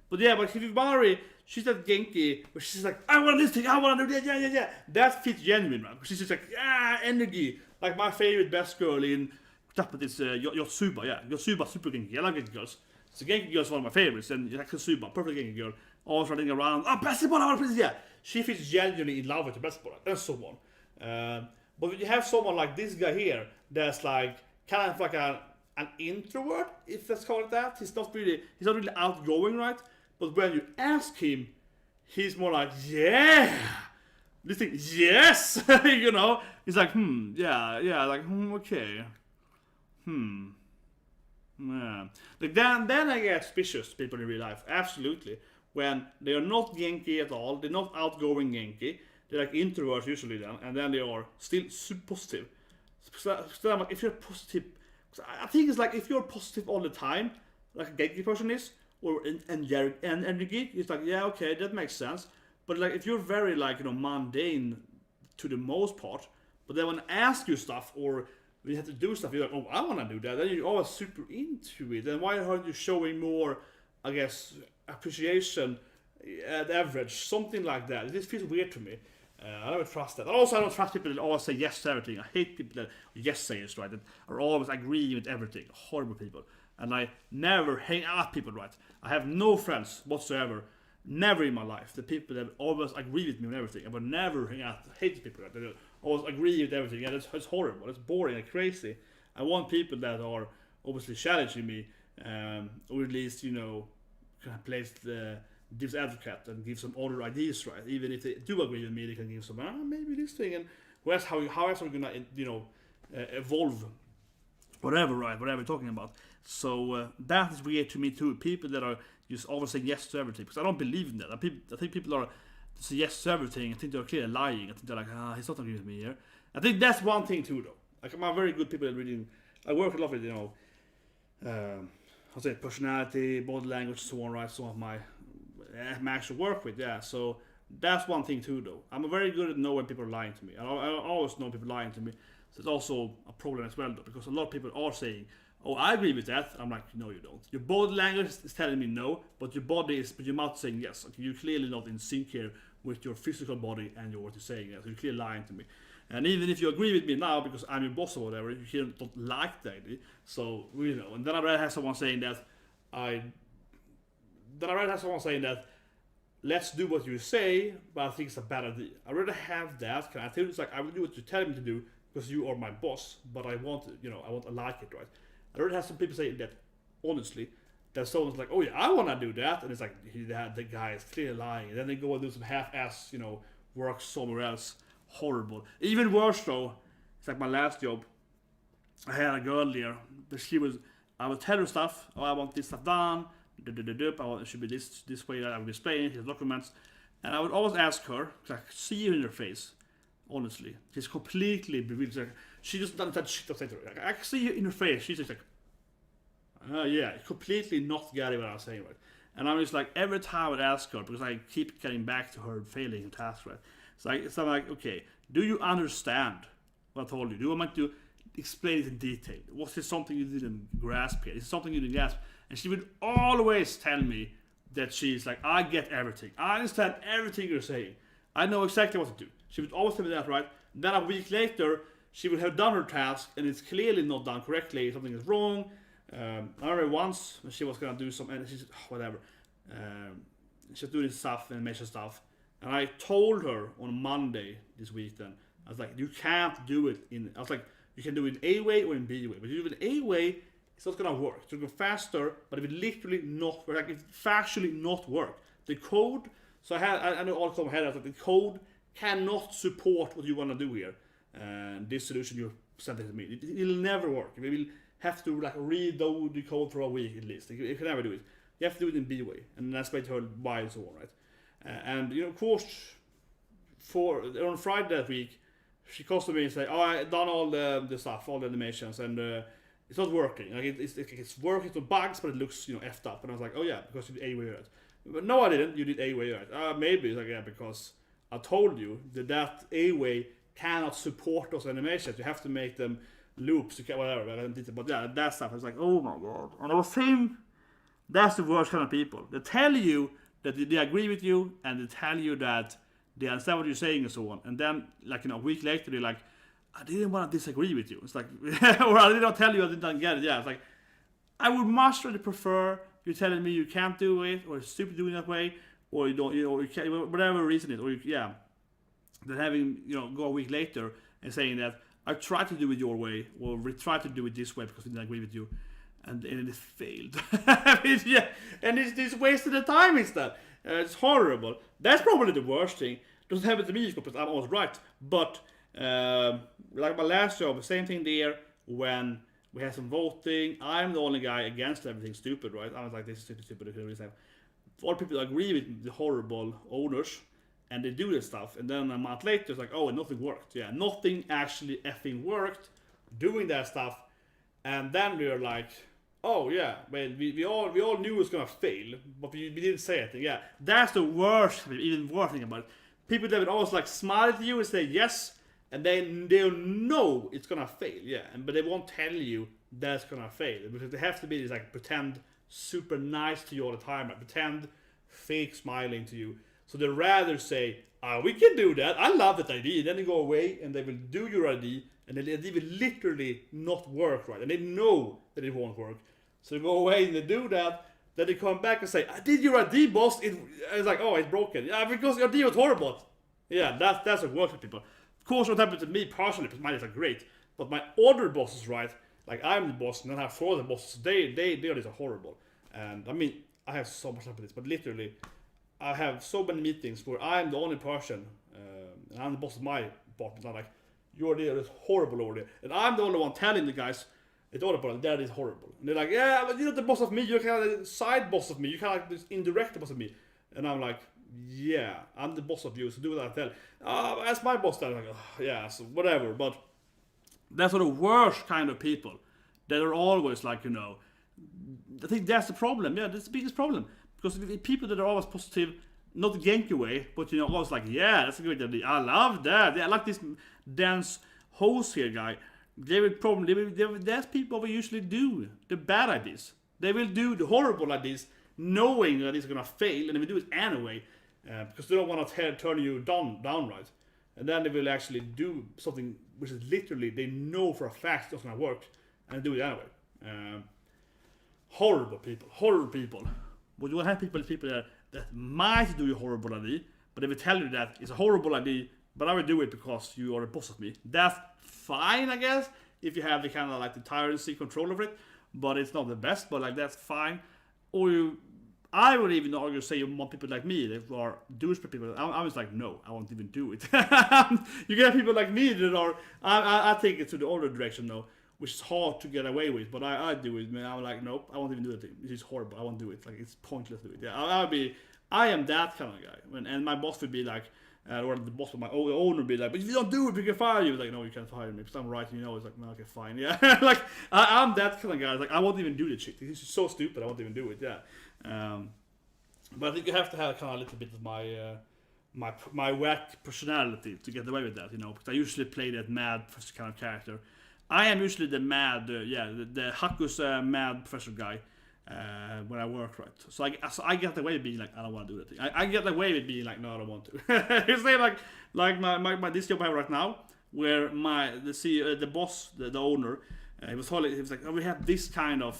But if you marry, she's that Genki, where she's like, I want this thing, I want to do that, yeah. That fits genuine, man. She's just like, energy. Like my favorite best girl in Japan is Yotsuba, yeah. Yotsuba, super Genki. I love Genki girls. So Genki girl is one of my favorites, and Yotsuba, perfect Genki girl. Always running around, basketball, I want to play this, yeah. She feels genuinely in love with the basketball, and so on. But when you have someone like this guy here, that's like, kind of like an introvert, if let's call it that. He's not really outgoing, right? But when you ask him, he's more like, yeah, this thing, yes, He's like, yeah, like, okay, yeah. Like then I get suspicious people in real life, absolutely. When they are not Genki at all, they're not outgoing Genki, they're like introverts usually then, and then they are still super positive. So I'm like, if you're positive, I think it's like if you're positive all the time, like a Genki person is, or energy, it's like, yeah, okay, that makes sense. But like if you're very like mundane to the most part, but then when I ask you stuff or we have to do stuff, you're like, oh, I want to do that. Then you're always super into it. Then why aren't you showing more, I guess, appreciation at average, something like that? This feels weird to me. I don't trust that. Also, I don't trust people that always say yes to everything. I hate people that are yes sayers, right? That are always agreeing with everything. Horrible people. And I never hang out with people, right? I have no friends whatsoever, never in my life. The people that always agree with me on everything. I would never hang out. I hate people that always agree with everything. Yeah, it's horrible. It's boring and crazy. I want people that are obviously challenging me, or at least kind of place the devil's advocate and give some other ideas, right? Even if they do agree with me, they can give some maybe this thing, and how else are we gonna evolve, whatever, right? Whatever we're talking about. So that is weird to me too. People that are just always saying yes to everything, because I don't believe in that. I think people are say yes to everything. I think they're clearly lying. I think they're like, he's not agreeing with me here. I think that's one thing too, though. Like I'm a very good people at reading. I work a lot with personality, body language, so on, right? Some of my actual work with, yeah. So that's one thing too, though. I'm very good at knowing people are lying to me. I always know people lying to me. So it's also a problem as well, though, because a lot of people are saying, oh, I agree with that. I'm like, no, you don't. Your body language is telling me no, but your mouth is saying yes. Like, you're clearly not in sync here with your physical body and what you're saying. So you're clearly lying to me. And even if you agree with me now, because I'm your boss or whatever, you clearly don't like that idea. So, and then I read someone saying that let's do what you say, but I think it's a bad idea. I rather have that. Can I tell you? It's like, I will do what you tell me to do because you are my boss, but I want to like it, right? I already have some people saying that, honestly, that someone's like, oh yeah, I want to do that, and it's like, the guy is clearly lying, and then they go and do some half-ass, work somewhere else. Horrible. Even worse though, it's like my last job, I had a girl there, but I would tell her stuff, oh, I want this stuff done, it should be this way that I would explain his documents, and I would always ask her, because I could see her in her face, honestly, she's completely bewildered. Like, she just doesn't have shit to say to her. I can see her in her face. She's just like, yeah, completely not getting what I was saying, right? And I'm just like, every time I would ask her, because I keep getting back to her failing her task, right? So I'm like, okay, do you understand what I told you? Do you want me to explain it in detail. Was this something you didn't grasp here? Is it something you didn't grasp? And she would always tell me that she's like, I get everything. I understand everything you're saying. I know exactly what to do. She would always tell me that, right? Then a week later, she would have done her task, and it's clearly not done correctly. Something is wrong. I remember once when she was gonna do some, and she said, oh, whatever. She was doing stuff, animation stuff, and I told her on Monday this week. Then I was like, you can't do it in. I was like, you can do it in A way or in B way, but you do it in A way, it's not gonna work. It's gonna go faster, but it will literally not work. Like it factually not work. The code. So I know all the top of my head that the code cannot support what you want to do here. And this solution you're sending to me, it'll never work. We will have to like redo the code for a week at least. You can never do it. You have to do it in B way, and that's why I told why and so on, right? And of course, on Friday that week, she comes to me and say, "Oh, I done all the stuff, all the animations, and it's not working. Like it's working, it's no bugs, but it looks effed up." And I was like, "Oh yeah, because you did A way right." But no, I didn't. You did A way right. Maybe it's like yeah, because I told you that A way cannot support those animations. You have to make them loops, whatever. But yeah, that stuff. I was like, oh my god. And I was saying, that's the worst kind of people. They tell you that they agree with you, and they tell you that they understand what you're saying and so on. And then, like a week later, they're like, I didn't want to disagree with you. It's like, or I didn't tell you I didn't get it. Yeah, it's like, I would much rather prefer you telling me you can't do it, or it's stupid doing that way, or you don't, or you can't, whatever reason it is, than having go a week later and saying that I tried to do it your way, or we tried to do it this way because we didn't agree with you, and it failed. And it's wasted the time instead. It's horrible. That's probably the worst thing. It doesn't happen to me because I'm always right. But like my last job, same thing there. When we had some voting, I'm the only guy against everything stupid, right? I was like, this is stupid. All people agree with the horrible owners, and they do this stuff, and then a month later it's like, oh, nothing worked. Yeah, nothing actually effing worked doing that stuff. And then we were like, oh yeah, well, we all knew it was gonna fail, but we didn't say anything. Yeah, that's the worst, even worse thing about it. People that would always like smile at you and say yes, and they'll know it's gonna fail. Yeah, but they won't tell you that's gonna fail because they have to be this like pretend super nice to you all the time, like pretend fake smiling to you. So they rather say, we can do that. I love that idea. Then they go away and they will do your idea, and they will literally not work right, and they know that it won't work. So they go away and they do that. Then they come back and say, I did your idea, boss. It's like, oh, it's broken. Yeah, because your idea was horrible. Yeah, that's what works with people. Of course, what happened to me partially, because mine is like great. But my other boss is right. Like I'm the boss, and then I have 4 other bosses. They are horrible. And I mean, I have so much time for this, but literally, I have so many meetings where I'm the only person, and I'm the boss of my department. I'm like, your idea is horrible over there. And I'm the only one telling the guys, it's horrible, that is horrible. And they're like, yeah, but you're not the boss of me, you're kind of the side boss of me, you're kind of like this indirect boss of me. And I'm like, yeah, I'm the boss of you, so do what I tell. That's my boss then. I'm like, oh, yeah, so whatever. But that's the worst kind of people that are always like, I think that's the problem. Yeah, that's the biggest problem. Because the people that are always positive, not the Genki way, but always like, yeah, that's a great idea. I love that. Yeah, I like this dance host here guy. That's people who usually do the bad ideas. They will do the horrible ideas, knowing that it's gonna fail, and they will do it anyway, because they don't want to turn you down right. And then they will actually do something which is literally they know for a fact it's not gonna work, and do it anyway. Horrible people. But you will have people that might do a horrible idea, but they will tell you that it's a horrible idea, but I will do it because you are the boss of me. That's fine, I guess, if you have the kind of like the tyranny control of it, but it's not the best, but like that's fine. Or I would even argue, say you want people like me that are douchebag people. I was like, no, I won't even do it. You get people like me that are, I take it to the other direction though, which is hard to get away with, but I do it, man. I'm like, nope, I won't even do it. This is horrible. I won't do it. Like, it's pointless to do it. Yeah, I am that kind of guy. And my boss would be like, or the boss of my owner would be like, but if you don't do it, we can fire you. Like, no, you can't fire me because I'm right. It's like, no, okay, fine. Yeah, like I'm that kind of guy. Like, I won't even do this shit. This is so stupid. I won't even do it. Yeah. But I think you have to have kind of a little bit of my whack personality to get away with that. Because I usually play that mad kind of character. I am usually the mad, the Haku's mad professor guy when I work, right? So I get away with being like, I don't want to do that thing. I get away with being like, no, I don't want to. It's like my this job I have right now, where the CEO, the boss, the owner, he was like, oh, we have this kind of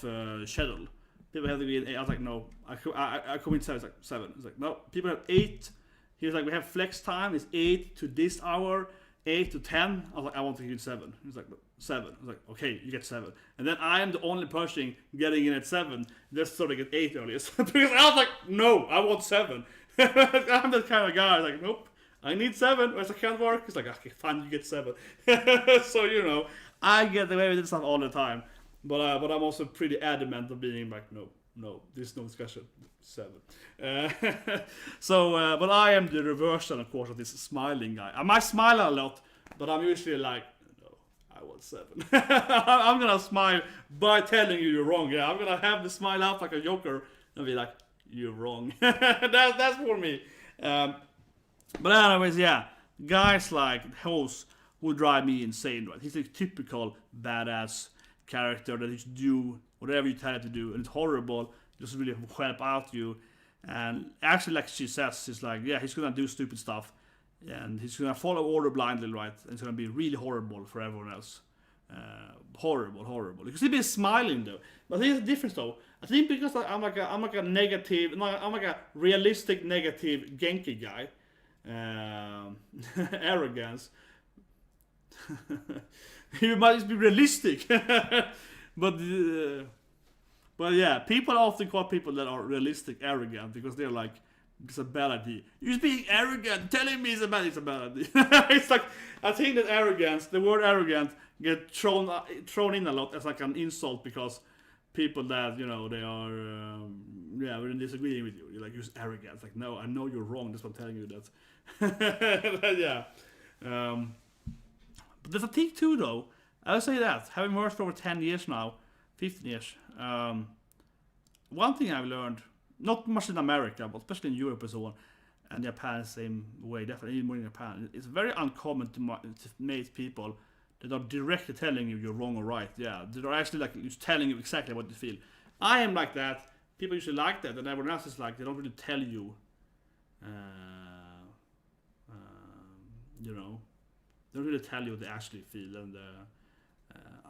schedule. People have to be in 8. I was like, no. I come in 7. It's like 7. It's like, no. People have 8. He was like, we have flex time. It's 8 to this hour, 8 to 10. I was like, I want to give 7. He's like, 7. I was like, okay, you get 7. And then I am the only person getting in at 7, just so they get 8 earliest. Because I was like, no, I want 7. I'm that kind of guy. I was like, nope, I need 7. Or else I can't work. He's like, okay, fine, you get 7. So, I get away with this stuff all the time. But I'm also pretty adamant of being like, no, there's no discussion. 7. But I am the reversion, of course, of this smiling guy. I might smile a lot, but I'm usually like, no, I want 7. I'm gonna smile by telling you you're wrong. Yeah, I'm gonna have the smile out like a joker and be like, you're wrong. That's for me. But anyways, yeah, guys like hosts would drive me insane, right? He's a typical badass character that just do whatever you tell him to do, and it's horrible. Just really help out you. And actually, like she says, it's like, yeah, he's gonna do stupid stuff, and he's gonna follow order blindly, right? And it's gonna be really horrible for everyone else. Horrible. Because he'd be smiling though. But I think it's a difference though. I think because I'm like a negative, I'm like a realistic negative Genki guy. Arrogance. You might just be realistic. But yeah, people often call people that are realistic arrogant because they're like, it's a bad idea. You're being arrogant, telling me it's a bad idea. It's like, I think that arrogance, the word arrogant, get thrown in a lot as like an insult because people that, they are, really disagreeing with you. You're like, you're just arrogant. It's like, no, I know you're wrong, that's why I'm telling you that. Yeah. But there's a thing too, though. I'll say that, having worked for over 10 years now, 15 years, one thing I've learned, not much in America, but especially in Europe and so on, and Japan the same way, definitely even more in Japan, it's very uncommon to meet people that are directly telling you you're wrong or right. Yeah, they're actually like just telling you exactly what you feel. I am like that. People usually like that, and everyone else is like, they don't really tell you, they don't really tell you what they actually feel, and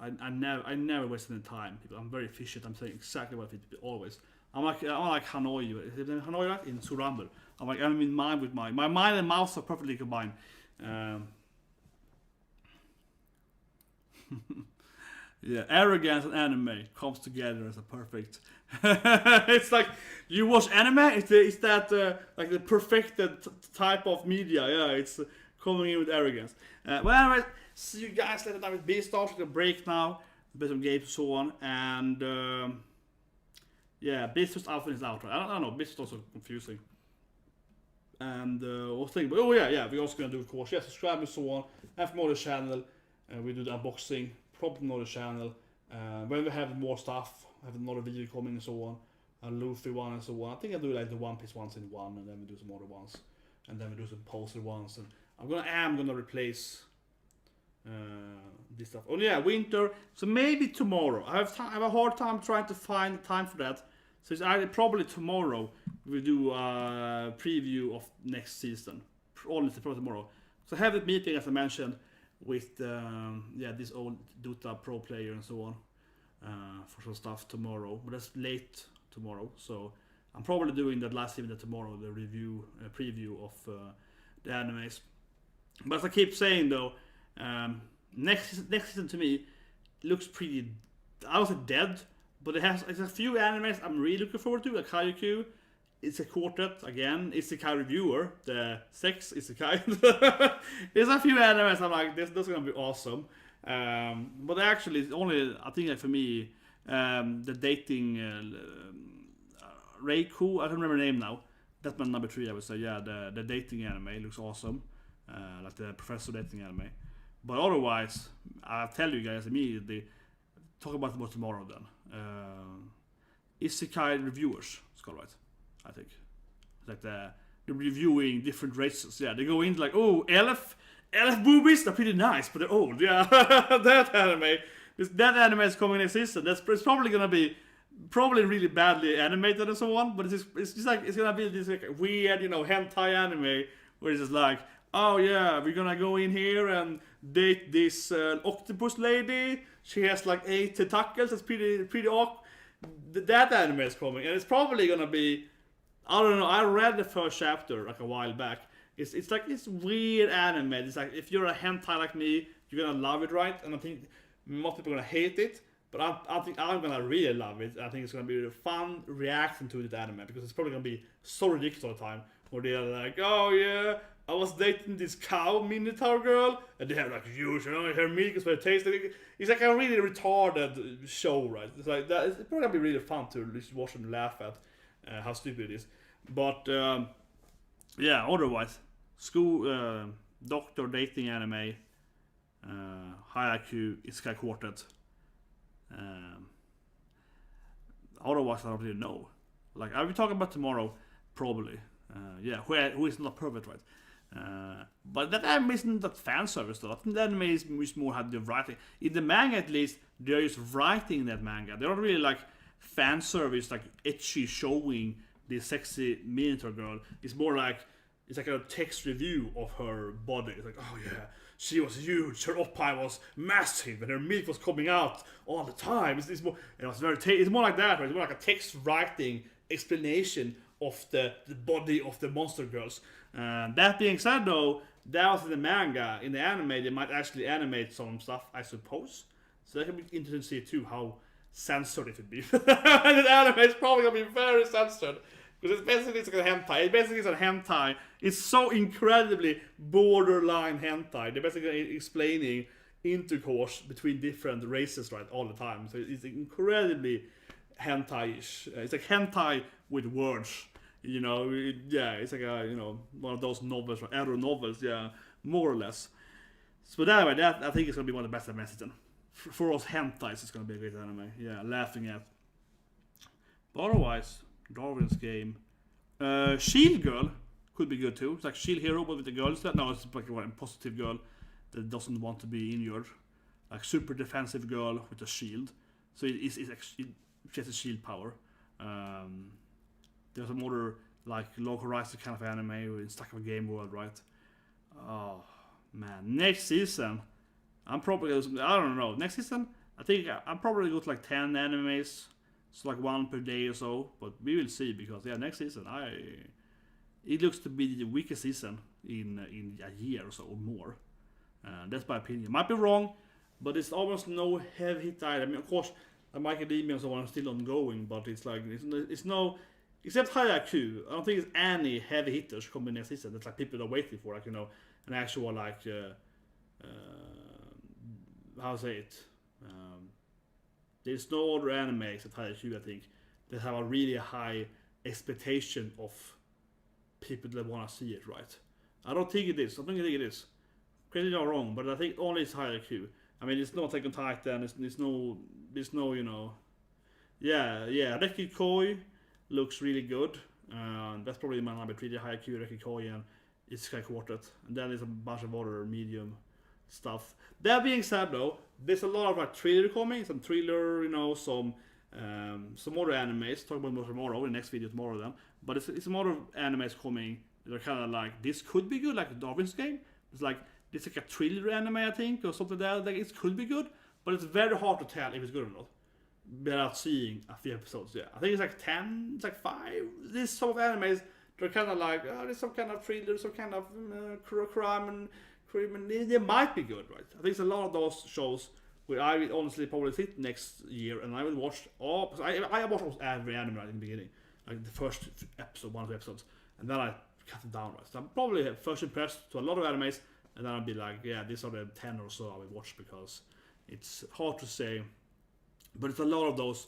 I never waste any time. People, I'm very efficient. I'm saying exactly what I feel always. I'm like Hanoi. Is it Hanoi, right? In Surambur. I'm in mind with my mind and mouth are perfectly combined. Yeah, arrogance and anime comes together as a perfect. It's like you watch anime. It's that like the perfected type of media. Yeah, it's coming in with arrogance. Well, anyways, see you guys later. With Beastars, take a break now, a bit of games and so on, and yeah, Beastars outfit is out. Right? I don't know. Beastars are confusing. And what's the thing? But, yeah, we're also gonna do, of course. Yeah, subscribe and so on. And for more the channel, we do the unboxing. Probably more the channel. When we have more stuff, have another video coming and so on. A Luffy one and so on. I think I'll do like the One Piece ones in one, and then we do some other ones, and then we do some poster ones. And I'm gonna replace this stuff. Oh yeah, winter. So maybe tomorrow. I have a hard time trying to find time for that. So it's either probably tomorrow we'll do a preview of next season. Honestly, probably tomorrow. So I have a meeting, as I mentioned, with this old Dota pro player and so on for some stuff tomorrow. But that's late tomorrow. So I'm probably doing that last evening tomorrow, the preview of the animes. But as I keep saying though, next season to me looks pretty, I would say dead, but it's a few animes I'm really looking forward to, like Haikyuu. It's a quartet again. Isekai reviewer, the sex Isekai. There's a few animes I'm like, this is gonna be awesome. But actually, it's only, I think, like for me, the dating Reiku, I don't remember the name now. That's my number 3, I would say. Yeah, the dating anime looks awesome. Like the professor dating anime. But otherwise, I'll tell you guys immediately, talk about it tomorrow then. Isekai reviewers, it's called, right? I think. It's like they're reviewing different races. Yeah, they go into like, oh, elf boobies, they're pretty nice, but they're old. Yeah, that anime. That anime is coming next season. It's probably gonna be really badly animated and so on. But it's just like it's gonna be this like weird, hentai anime where it's just like, oh yeah, we're gonna go in here and date this octopus lady. She has like 8 tentacles. It's pretty awkward. That anime is coming, and it's probably gonna be. I don't know. I read the first chapter like a while back. It's like this weird anime. It's like if you're a hentai like me, you're gonna love it, right? And I think most people are gonna hate it, but I think I'm gonna really love it. I think it's gonna be a fun reaction to the anime because it's probably gonna be so ridiculous all the time. Where they're like, oh yeah, I was dating this cow minotaur girl, and they have like huge, her milk is very tasty. It's like a really retarded show, right? It's like that. It's probably gonna be really fun to just watch and laugh at how stupid it is. But yeah, otherwise, school, doctor dating anime, high IQ, Isekai Quartet. Otherwise, I don't really know. Like, I'll be talking about tomorrow, probably. Yeah, who is not perfect, right? But that anime isn't that fan service though. I think that anime is more how they're writing. In the manga, at least, they're just writing that manga. They're not really like fan service, like etchy showing the sexy minotaur girl. It's more like it's like a text review of her body. It's like, oh yeah, she was huge, her opai was massive, and her milk was coming out all the time. It's more, it was very. It's more like that, right? It's more like a text writing explanation of the body of the monster girls. That being said, though, that was in the manga. In the anime, they might actually animate some stuff, I suppose. So that can be interesting to see too how censored it would be. The anime is probably gonna be very censored because it's basically like a hentai. It basically is a hentai. It's so incredibly borderline hentai. They're basically explaining intercourse between different races, right, all the time. So it's incredibly hentai-ish. It's like hentai with words. Yeah, it's like a one of those novels, or arrow novels, yeah, more or less. So anyway, that I think it's gonna be one of the best anime season. For us hentais, it's gonna be a great anime. Yeah, laughing at. But otherwise, Darwin's Game, Shield Girl could be good too. It's like Shield Hero, but with the girls. No, it's like a positive girl that doesn't want to be injured, like super defensive girl with a shield. So she has a shield power. There's some other like localized kind of anime where it's stuck in a game world, right? Oh man, next season I'm probably I don't know. Next season I think I'm probably go to like 10 animes, so like one per day or so. But we will see because next season it looks to be the weakest season in a year or so or more. That's my opinion. Might be wrong, but it's almost no heavy hit item. I mean, of course, like Academia and so on are still ongoing, but it's like it's no. Except High IQ, I don't think there's any heavy hitters coming next season. That's like people are waiting for, like an actual like how to say it. There's no other anime except High IQ, I think, that have a really high expectation of people that want to see it, right? I don't think it is. I don't think it is. Crazy or wrong, but I think only it's High IQ. I mean, it's no Attack on Titan. There's no yeah. Reki Koi looks really good. That's probably my number 3, the High IQ, Reki Koi, and Isekai Quartet. And then there's a bunch of other medium stuff. That being said, though, there's a lot of like thriller coming, some thriller, some other animes. Talk about more tomorrow, in the next video tomorrow then. But it's some other animes coming that are kind of like, this could be good, like Darwin's Game. It's like a thriller anime, I think, or something like that. Like, it could be good, but it's very hard to tell if it's good or not without seeing a few episodes. Yeah, I think it's like 10, it's like 5. There's some of animes they're kind of like, there's some kind of thriller, some kind of crime and they might be good, right? I think it's a lot of those shows where I will honestly probably sit next year and I will watch all, because I watch almost every anime right in the beginning, like the first episode, 1 or 2 episodes, and then I cut it down, right? So I'm probably first impressed to a lot of animes, and then I'll be like, yeah, these are the 10 or so I will watch, because it's hard to say, but it's a lot of those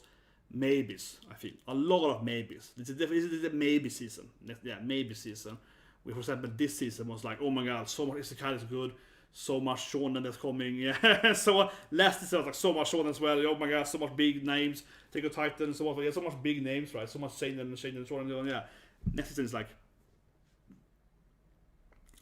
maybes, I feel. A lot of maybes. It's a maybe season. Yeah, maybe season. We, for example, this season was like, oh my god, so much Isekai is good, so much shonen that's coming. Yeah, so last season was like so much shonen as well. Oh my god, so much big names. Take a Titan, so much big names, right? So much shonen, shonen. Yeah, next season is like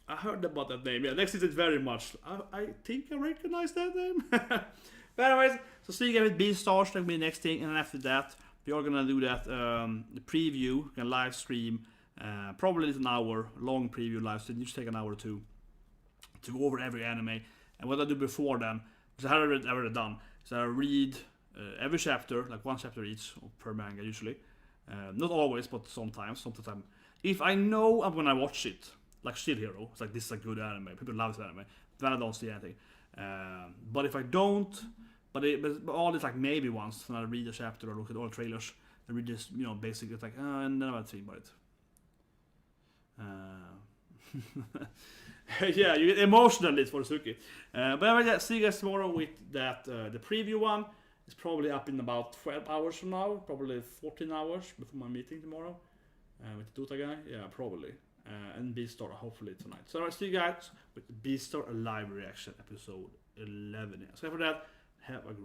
I heard about that name. Yeah, next is it very much. I think I recognize that name. But anyways, so see you with Beastars, that'll be the next thing, and then after that, we are gonna do that the preview, gonna live stream, probably it's an hour long preview live stream. You just take an hour or two to go over every anime. And what I do before then, because I haven't ever done, so I read every chapter, like one chapter each per manga usually. Not always, but sometimes. If I know I'm gonna watch it, like Shield Hero, it's like this is a good anime, people love this anime, then I don't see anything. But if I don't, but all this like maybe once, when I read a chapter or look at all the trailers, I read this, basically it's like, and then I'll think about it. Yeah, you get emotional for Suki. But anyway, see you guys tomorrow with that. The preview one is probably up in about 12 hours from now, probably 14 hours before my meeting tomorrow with the Dota guy. Yeah, probably. And Beastar hopefully tonight. So I'll see you guys with Beastar live reaction episode 11. So for that, have a great